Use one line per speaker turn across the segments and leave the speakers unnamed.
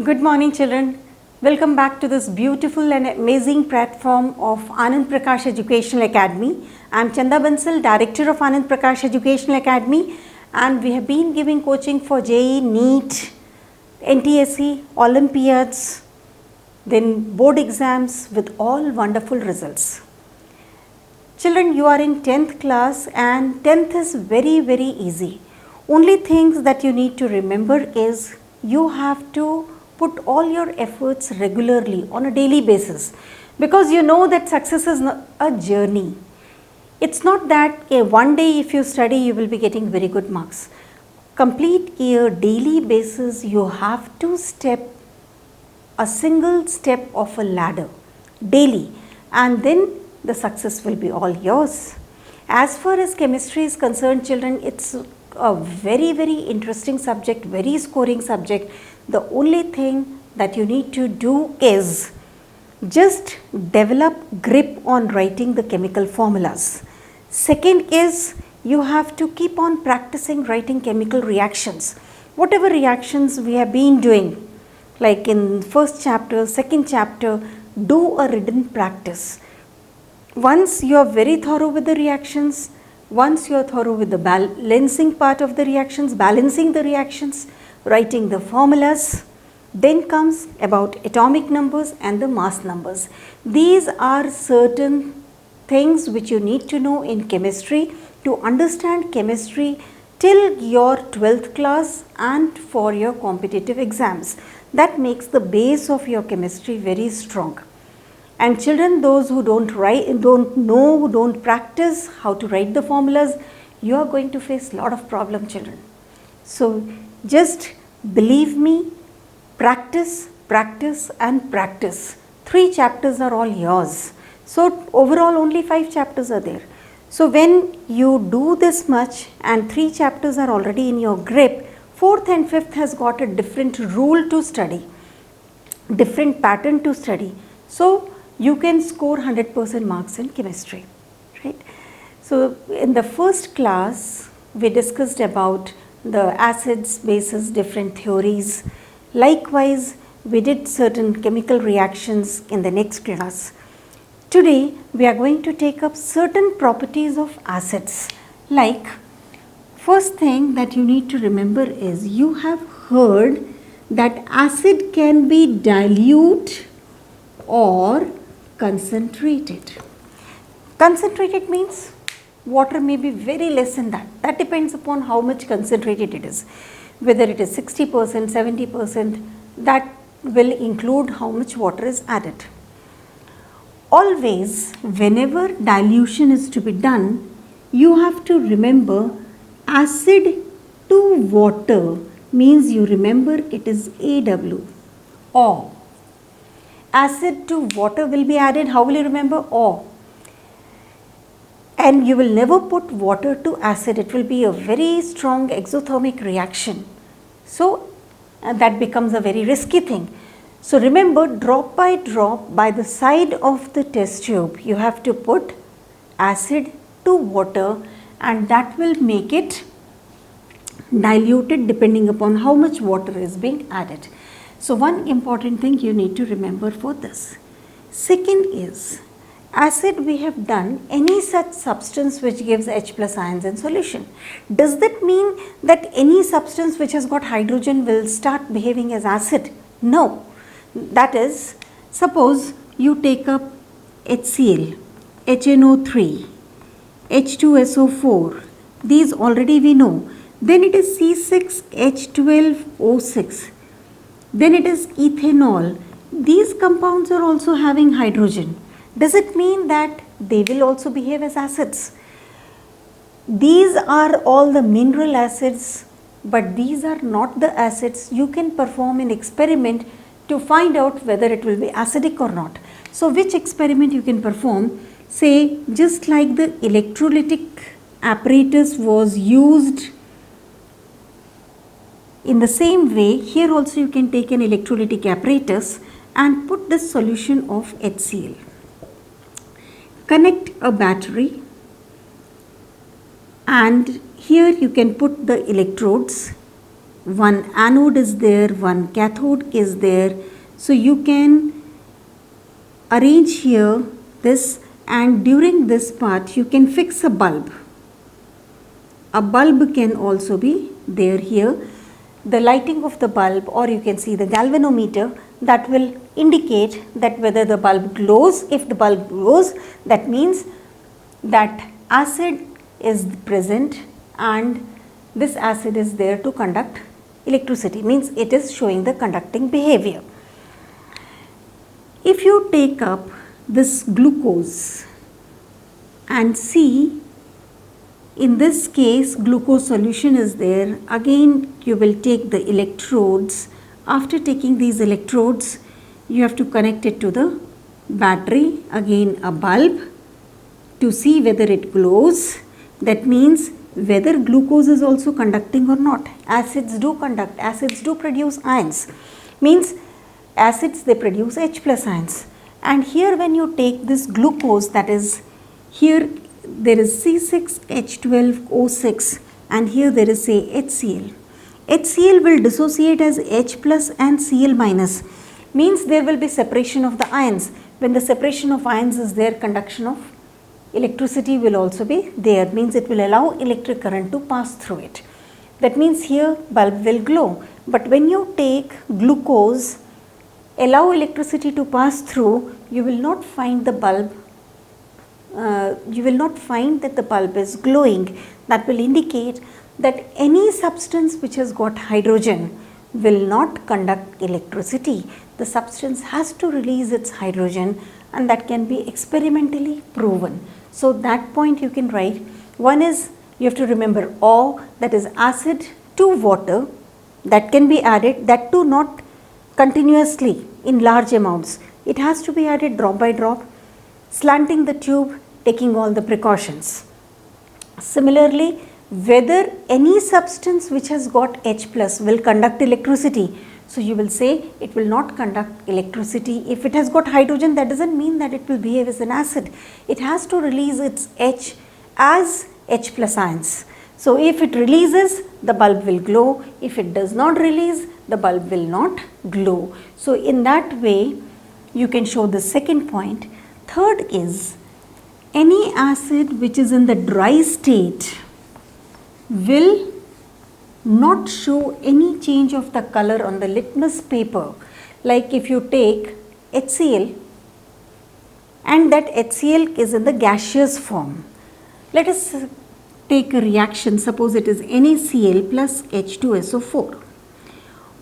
Good morning children. Welcome back to this beautiful and amazing platform of Anand Prakassh Educational Academy. I am Chanda Banssal, Director of Anand Prakassh Educational Academy, and we have been giving coaching for JEE, NEET, NTSE, Olympiads, then board exams with all wonderful results. Children, you are in 10th class and 10th is very easy. Only things that you need to remember is you have to put all your efforts regularly on a daily basis, because you know that success is a journey. It's not that one day if you study you will be getting very good marks. Complete year daily basis you have to step a single step of a ladder daily, and then the success will be all yours. As far as chemistry is concerned, children, it's a very interesting subject, very scoring subject. The only thing that you need to do is just develop grip on writing the chemical formulas. Second is you have to keep on practicing writing chemical reactions. Whatever reactions we have been doing, like in first chapter, second chapter, do a written practice. Once you are very thorough with the reactions, once you are thorough with the balancing part of the reactions, balancing the reactions, writing the formulas, then comes about atomic numbers and the mass numbers. These are certain things which you need to know in chemistry to understand chemistry till your 12th class and for your competitive exams. That makes the base of your chemistry very strong. And children, those who don't know, who don't practice how to write the formulas, you are going to face a lot of problem, children. So just believe me, practice and practice. 3 chapters are all yours. So overall only 5 chapters are there. So when you do this much and 3 chapters are already in your grip, 4th and 5th has got a different rule to study, different pattern to study. So you can score 100% marks in chemistry, right? So in the first class we discussed about the acids, bases, different theories. Likewise, we did certain chemical reactions in the next class. Today we are going to take up certain properties of acids. Like, first thing that you need to remember is you have heard that acid can be dilute or concentrated. Concentrated means water may be very less in that. That depends upon how much concentrated it is. Whether it is 60%, 70%, that will include how much water is added. Always, whenever dilution is to be done, you have to remember acid to water means you remember it is AW, or acid to water will be added. How will you remember? Or. And you will never put water to acid. It will be a very strong exothermic reaction. So that becomes a very risky thing. So remember, drop by drop by the side of the test tube, you have to put acid to water, and that will make it diluted depending upon how much water is being added. So one important thing you need to remember for this. Second is, acid we have done any such substance which gives H plus ions in solution. Does that mean that any substance which has got hydrogen will start behaving as acid? No. That is, suppose you take up HCl, HNO3, H2SO4, these already we know. Then it is C6H12O6. Then it is ethanol. These compounds are also having hydrogen. Does it mean that they will also behave as acids? These are all the mineral acids, but these are not the acids. You can perform an experiment to find out whether it will be acidic or not. So which experiment you can perform? Say, just like the electrolytic apparatus was used, in the same way, here also you can take an electrolytic apparatus and put the solution of HCl. Connect a battery, and here you can put the electrodes one anode is there, one cathode is there. So you can arrange here this, and during this part you can fix a bulb. A bulb can also be there here. The lighting of the bulb, or you can see the galvanometer, that will indicate that whether the bulb glows. If the bulb glows, that means that acid is present and this acid is there to conduct electricity, means it is showing the conducting behavior. If you take up this glucose and see, in this case glucose solution is there, again you will take the electrodes. After taking these electrodes, you have to connect it to the battery, again a bulb, to see whether it glows. That means whether glucose is also conducting or not. Acids do conduct, acids do produce ions, means acids, they produce H plus ions. And here when you take this glucose, that is, here there is C6H12O6 and here there is, say, HCl. HCl will dissociate as H plus and Cl minus, means there will be separation of the ions. When the separation of ions is there, conduction of electricity will also be there, means it will allow electric current to pass through it. That means here bulb will glow. But when you take glucose, allow electricity to pass through, you will not find the bulb, you will not find that the bulb is glowing. That will indicate that any substance which has got hydrogen will not conduct electricity. The substance has to release its hydrogen, and that can be experimentally proven. So that point you can write. One is, you have to remember O, that is acid to water, that can be added, that too not continuously in large amounts. It has to be added drop by drop, slanting the tube, taking all the precautions. Similarly, whether any substance which has got H plus will conduct electricity. So you will say it will not conduct electricity. If it has got hydrogen, that doesn't mean that it will behave as an acid. It has to release its H as H plus ions. So if it releases, the bulb will glow. If it does not release, the bulb will not glow. So in that way, you can show the second point. Third is, any acid which is in the dry state will not show any change of the color on the litmus paper. Like if you take HCl and that HCl is in the gaseous form. Let us take a reaction, suppose it is NaCl plus H2SO4.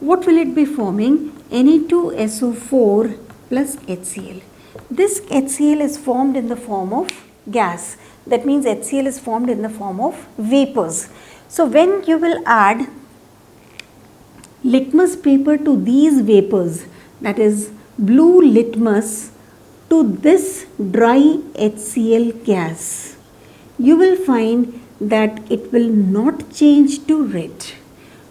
What will it be forming? Na2SO4 plus HCl. This HCl is formed in the form of gas. That means HCl is formed in the form of vapors. So when you will add litmus paper to these vapors, that is blue litmus to this dry HCl gas, you will find that it will not change to red.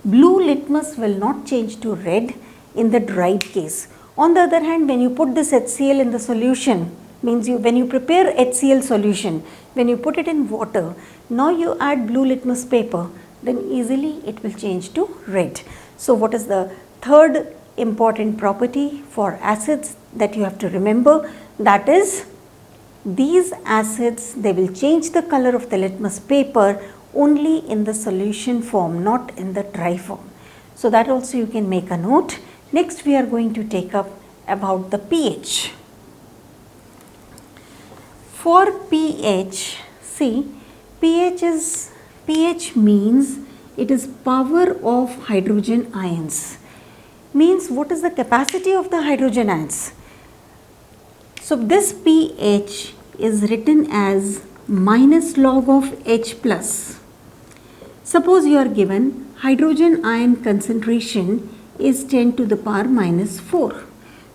Blue litmus will not change to red in the dried case. On the other hand, when you put this HCl in the solution, means when you prepare HCl solution, when you put it in water, now you add blue litmus paper, then easily it will change to red. So what is the third important property for acids that you have to remember? That is, these acids, they will change the color of the litmus paper only in the solution form, not in the dry form. So that also you can make a note. Next we are going to take up about the pH. For pH, see, pH means it is power of hydrogen ions. Means what is the capacity of the hydrogen ions? So this pH is written as minus log of H plus. Suppose you are given hydrogen ion concentration is 10 to the power minus 4.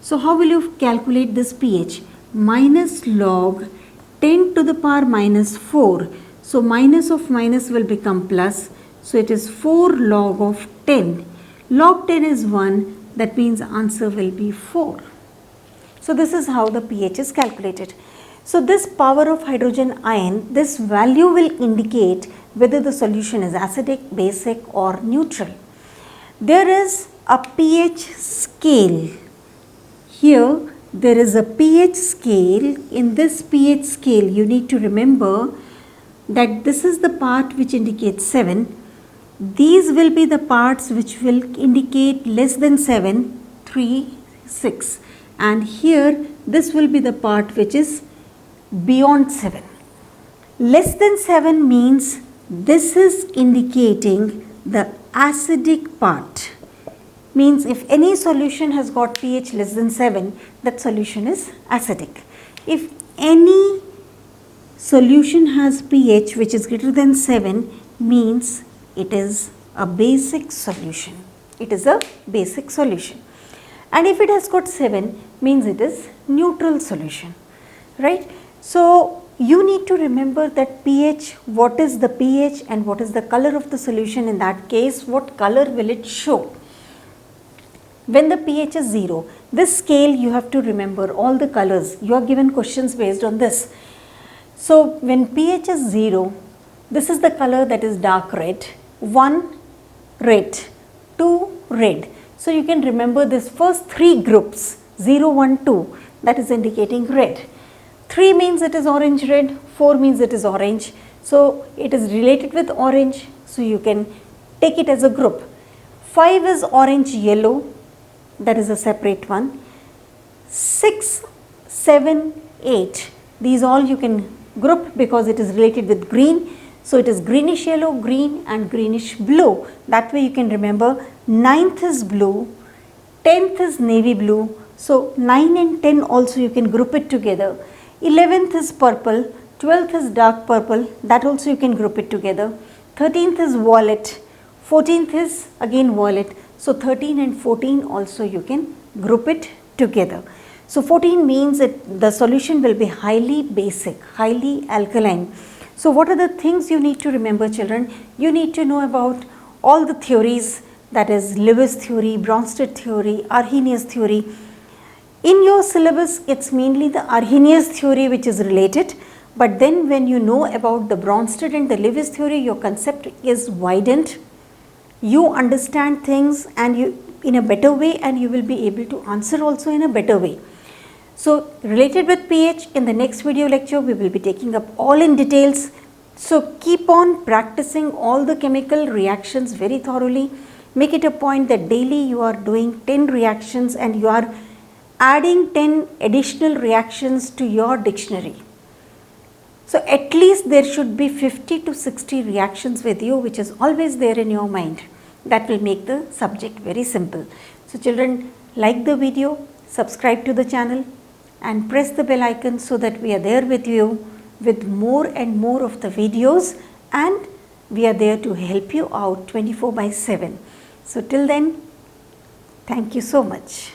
So how will you calculate this pH? Minus log 10 to the power minus 4. So minus of minus will become plus. So it is 4 log of 10. Log 10 is 1. That means answer will be 4. So this is how the pH is calculated. So this power of hydrogen ion, this value will indicate whether the solution is acidic, basic or neutral. There is a pH scale. Here there is a pH scale. In this pH scale you need to remember that this is the part which indicates 7. These will be the parts which will indicate less than 7, 3, 6, and here this will be the part which is beyond 7. Less than 7 means this is indicating the acidic part. Means if any solution has got pH less than 7, that solution is acidic. If any solution has pH which is greater than 7, means it is a basic solution. It is a basic solution. And if it has got 7, means it is neutral solution, right? So you need to remember that pH, what is the pH and what is the color of the solution. In that case, what color will it show? When the pH is 0, this scale you have to remember all the colors. You are given questions based on this. So when pH is 0, this is the color that is dark red, 1 red, 2 red. So you can remember this first 3 groups, 0, 1, 2, that is indicating red. 3 means it is orange red, 4 means it is orange. So it is related with orange, so you can take it as a group. 5 is orange yellow, that is a separate one. 6, 7, 8, these all you can group because it is related with green. So it is greenish yellow, green and greenish blue. That way you can remember 9th is blue, 10th is navy blue. So 9 and 10 also you can group it together. 11th is purple, 12th is dark purple, that also you can group it together. 13th is violet, 14th is again violet. So 13 and 14 also you can group it together. So 14 means that the solution will be highly basic, highly alkaline. So what are the things you need to remember, children? You need to know about all the theories, that is Lewis theory, Bronsted theory, Arrhenius theory. In your syllabus, it's mainly the Arrhenius theory which is related, but then when you know about the Bronsted and the Lewis theory, your concept is widened. You understand things and you in a better way, and you will be able to answer also in a better way. So related with pH, in the next video lecture we will be taking up all in details. So keep on practicing all the chemical reactions very thoroughly. Make it a point that daily you are doing 10 reactions and you are adding 10 additional reactions to your dictionary. So at least there should be 50 to 60 reactions with you, which is always there in your mind. That will make the subject very simple. So children, like the video, subscribe to the channel and press the bell icon so that we are there with you with more and more of the videos, and we are there to help you out 24/7. So till then, thank you so much.